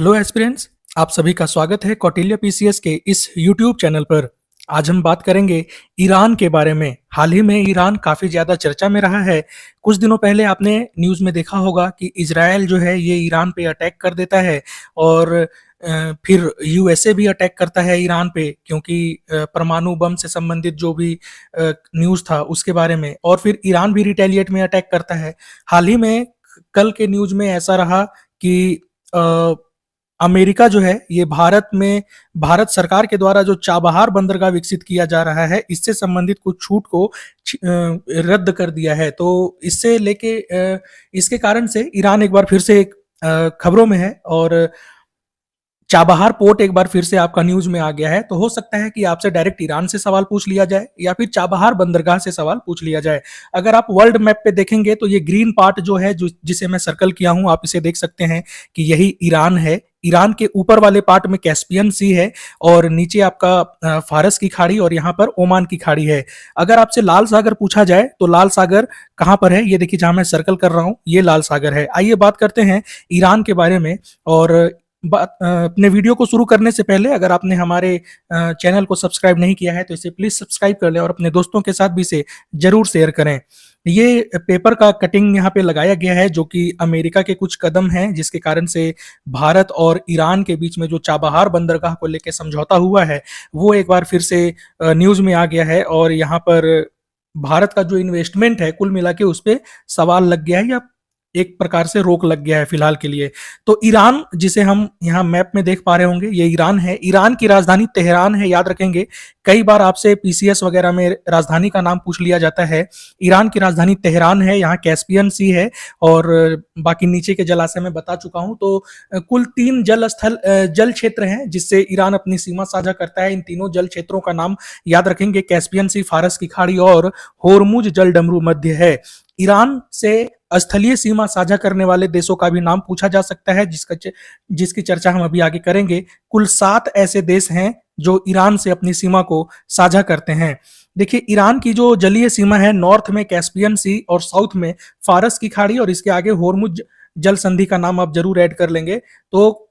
Hello aspirants, आप सभी का स्वागत है कौटिल्य पीसीएस के इस यूट्यूब चैनल पर। आज हम बात करेंगे ईरान के बारे में। हाल ही में ईरान काफ़ी ज़्यादा चर्चा में रहा है। कुछ दिनों पहले आपने न्यूज़ में देखा होगा कि इज़राइल जो है ये ईरान पे अटैक कर देता है और फिर यूएसए भी अटैक करता है ईरान पे, क्योंकि परमाणु बम से संबंधित जो भी न्यूज़ था उसके बारे में, और फिर ईरान भी रिटेलिएट में अटैक करता है। हाल ही में कल के न्यूज़ में ऐसा रहा कि अ, अमेरिका जो है ये भारत सरकार के द्वारा जो चाबहार बंदरगाह विकसित किया जा रहा है, इससे संबंधित कुछ छूट को रद्द कर दिया है। तो इससे लेके इसके कारण से ईरान एक बार फिर से खबरों में है, और चाबहार पोर्ट एक बार फिर से आपका न्यूज में आ गया है। तो हो सकता है कि आपसे डायरेक्ट ईरान से सवाल पूछ लिया जाए या फिर चाबहार बंदरगाह से सवाल पूछ लिया जाए। अगर आप वर्ल्ड मैप पे देखेंगे तो ये ग्रीन पार्ट जो है, जिसे मैं सर्कल किया हूं, आप इसे देख सकते हैं कि यही ईरान है। ईरान के ऊपर वाले पार्ट में कैस्पियन सी है और नीचे आपका फारस की खाड़ी और यहाँ पर ओमान की खाड़ी है। अगर आपसे लाल सागर पूछा जाए तो लाल सागर कहाँ पर है, ये देखिए जहां मैं सर्कल कर रहा हूँ, ये लाल सागर है। आइए बात करते हैं ईरान के बारे में। और अपने वीडियो को शुरू करने से पहले अगर आपने हमारे चैनल को सब्सक्राइब नहीं किया है तो इसे प्लीज सब्सक्राइब कर लें और अपने दोस्तों के साथ भी इसे जरूर शेयर करें। ये पेपर का कटिंग यहाँ पे लगाया गया है, जो कि अमेरिका के कुछ कदम हैं जिसके कारण से भारत और ईरान के बीच में जो चाबहार बंदरगाह को लेकर समझौता हुआ है वो एक बार फिर से न्यूज में आ गया है। और यहाँ पर भारत का जो इन्वेस्टमेंट है कुल मिला के उस पर सवाल लग गया है, या एक प्रकार से रोक लग गया है फिलहाल के लिए। तो ईरान, जिसे हम यहाँ मैप में देख पा रहे होंगे, ये ईरान है। ईरान की राजधानी तेहरान है, याद रखेंगे। कई बार आपसे पीसीएस वगैरह में राजधानी का नाम पूछ लिया जाता है। ईरान की राजधानी तेहरान है। यहाँ कैस्पियन सी है और बाकी नीचे के जलाशय में बता चुका हूँ। तो कुल 3 जल क्षेत्र हैं जिससे ईरान अपनी सीमा साझा करता है। इन तीनों जल क्षेत्रों का नाम याद रखेंगे, कैस्पियन सी, फारस की खाड़ी और होर्मुज जल डमरू मध्य है। ईरान से स्थलीय सीमा साझा करने वाले देशों का भी नाम पूछा जा सकता है, जिसकी चर्चा हम अभी आगे करेंगे। कुल 7 ऐसे देश हैं जो ईरान से अपनी सीमा को साझा करते हैं। देखिए, ईरान की जो जलीय सीमा है, नॉर्थ में कैस्पियन सी और साउथ में फारस की खाड़ी, और इसके आगे होर्मुज जल संधि का नाम आप जरूर ऐड कर लेंगे। तो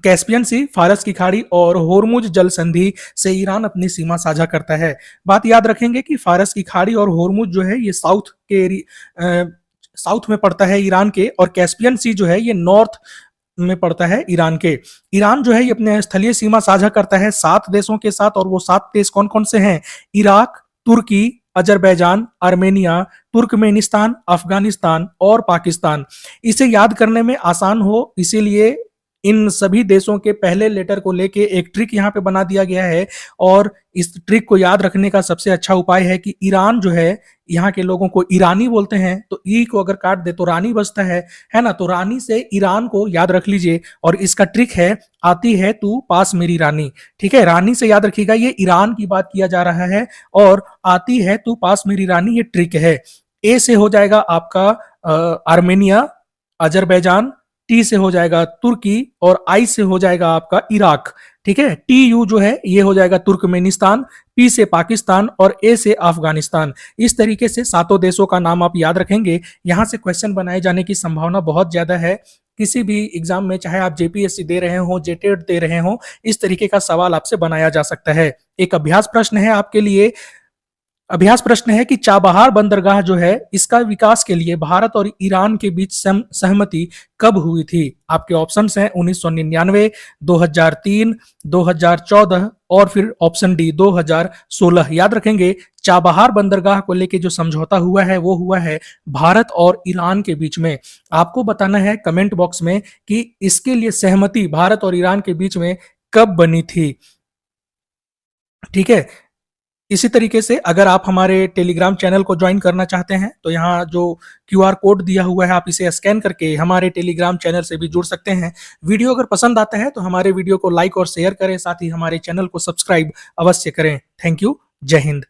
कैस्पियन सी, फारस की खाड़ी और होर्मुज जल संधि से ईरान अपनी सीमा साझा करता है। बात याद रखेंगे कि फारस की खाड़ी और होर्मुज जो है ये साउथ में पड़ता है ईरान के, और कैस्पियन सी जो है ये नॉर्थ में पड़ता है ईरान के। ईरान जो है ये अपने स्थलीय सीमा साझा करता है 7 देशों के साथ, और वो 7 देश कौन कौन से हैं? इराक, तुर्की, अजरबैजान, आर्मेनिया, तुर्कमेनिस्तान, अफगानिस्तान और पाकिस्तान। इसे याद करने में आसान हो इसीलिए इन सभी देशों के पहले लेटर को लेके एक ट्रिक यहाँ पे बना दिया गया है। और इस ट्रिक को याद रखने का सबसे अच्छा उपाय है कि ईरान जो है, यहाँ के लोगों को ईरानी बोलते हैं, तो ई को अगर काट दे तो रानी बचता है ना। तो रानी से ईरान को याद रख लीजिए, और इसका ट्रिक है, आती है तू पास मेरी रानी। ठीक है, रानी से याद रखिएगा, ये ईरान की बात किया जा रहा है, और आती है तू पास मेरी रानी, ये ट्रिक है। ए से हो जाएगा आपका आर्मेनिया, अजरबैजान, टी से हो जाएगा तुर्की, और आई से हो जाएगा आपका इराक। ठीक है, टी यू जो है ये हो जाएगा तुर्कमेनिस्तान, पी से पाकिस्तान और ए से अफगानिस्तान। इस तरीके से 7 देशों का नाम आप याद रखेंगे। यहां से क्वेश्चन बनाए जाने की संभावना बहुत ज्यादा है। किसी भी एग्जाम में, चाहे आप जेपीएससी दे रहे हो, जेटेट दे रहे हो, इस तरीके का सवाल आपसे बनाया जा सकता है। एक अभ्यास प्रश्न है आपके लिए। अभ्यास प्रश्न है कि चाबहार बंदरगाह जो है, इसका विकास के लिए भारत और ईरान के बीच सहमति कब हुई थी? आपके ऑप्शंस हैं 1999, 2003, 2014 और फिर ऑप्शन डी 2016। याद रखेंगे, चाबहार बंदरगाह को लेके जो समझौता हुआ है वो हुआ है भारत और ईरान के बीच में। आपको बताना है कमेंट बॉक्स में कि इसके लिए सहमति भारत और ईरान के बीच में कब बनी थी। ठीक है, इसी तरीके से अगर आप हमारे टेलीग्राम चैनल को ज्वाइन करना चाहते हैं तो यहाँ जो क्यूआर कोड दिया हुआ है, आप इसे स्कैन करके हमारे टेलीग्राम चैनल से भी जुड़ सकते हैं। वीडियो अगर पसंद आता है तो हमारे वीडियो को लाइक और शेयर करें, साथ ही हमारे चैनल को सब्सक्राइब अवश्य करें। Thank you. जय हिंद।